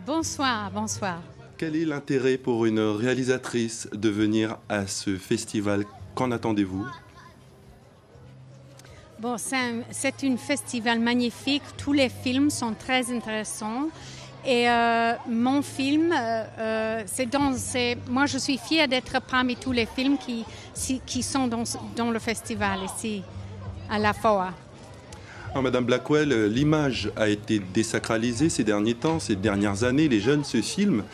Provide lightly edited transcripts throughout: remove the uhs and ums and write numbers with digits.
Bonsoir, bonsoir. Quel est l'intérêt pour une réalisatrice de venir à ce festival? Qu'en attendez-vous? Bon, c'est un festival magnifique. Tous les films sont très intéressants. Et mon film, moi je suis fière d'être parmi tous les films qui sont dans le festival ici, à la FOA. Alors, Madame Blackwell, l'image a été désacralisée ces derniers temps, ces dernières années. Les jeunes se filment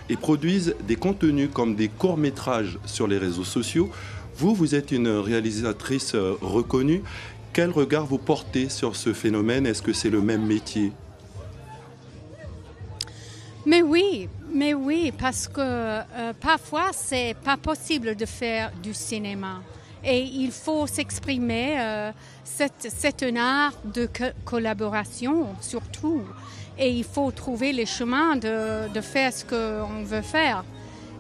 et produisent des contenus comme des courts-métrages sur les réseaux sociaux. Vous êtes une réalisatrice reconnue. Quel regard vous portez sur ce phénomène? Est-ce que c'est le même métier? Mais oui, parce que parfois c'est pas possible de faire du cinéma. Et il faut s'exprimer, c'est un art de collaboration surtout. Et il faut trouver les chemins de faire ce qu'on veut faire.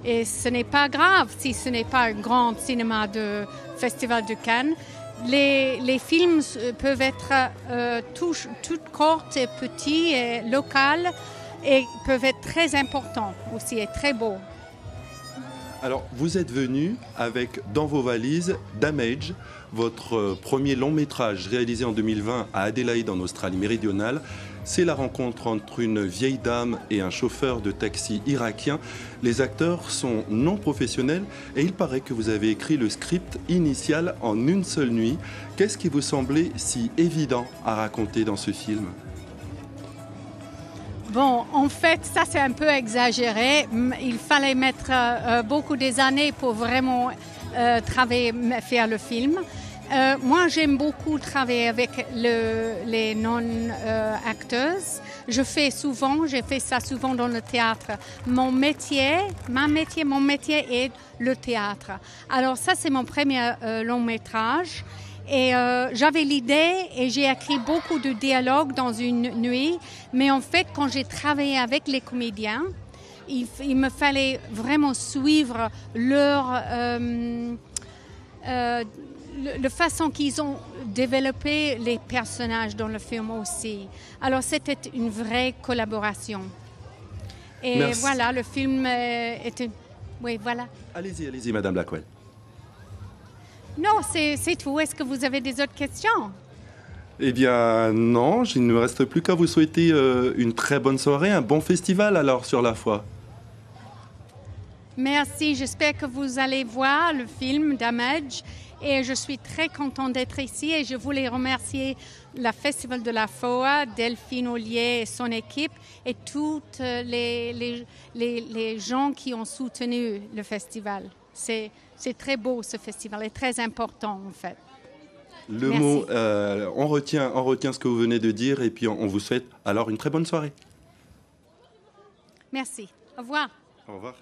Et ce n'est pas grave si ce n'est pas un grand cinéma de Festival de Cannes. Les films peuvent être toutes courtes et petits et locaux et peuvent être très importants aussi et très beaux. Alors, vous êtes venu avec dans vos valises Damage, votre premier long métrage réalisé en 2020 à Adélaïde en Australie méridionale. C'est la rencontre entre une vieille dame et un chauffeur de taxi irakien. Les acteurs sont non professionnels et il paraît que vous avez écrit le script initial en une seule nuit. Qu'est-ce qui vous semblait si évident à raconter dans ce film ? Bon, en fait, ça c'est un peu exagéré. Il fallait mettre beaucoup des années pour vraiment travailler, faire le film. Moi, j'aime beaucoup travailler avec les non-acteurs. J'ai fait ça souvent dans le théâtre. Mon métier est le théâtre. Alors ça, c'est mon premier long métrage. Et j'avais l'idée et j'ai écrit beaucoup de dialogues dans une nuit. Mais en fait, quand j'ai travaillé avec les comédiens, il me fallait vraiment suivre la façon qu'ils ont développé les personnages dans le film aussi. Alors, c'était une vraie collaboration. Et Merci. voilà, le film était... Oui, voilà. Allez-y, Madame Blackwell. Non, c'est tout. Est-ce que vous avez des autres questions? Eh bien, non, il ne me reste plus qu'à vous souhaiter une très bonne soirée, un bon festival alors sur la foi. Merci. J'espère que vous allez voir le film Damage. Et je suis très contente d'être ici et je voulais remercier le Festival de la FOA, Delphine Ollier et son équipe et toutes les gens qui ont soutenu le festival. C'est très beau ce festival et très important en fait. Le Merci. mot, on retient ce que vous venez de dire et puis on vous souhaite alors une très bonne soirée. Merci. Au revoir. Au revoir.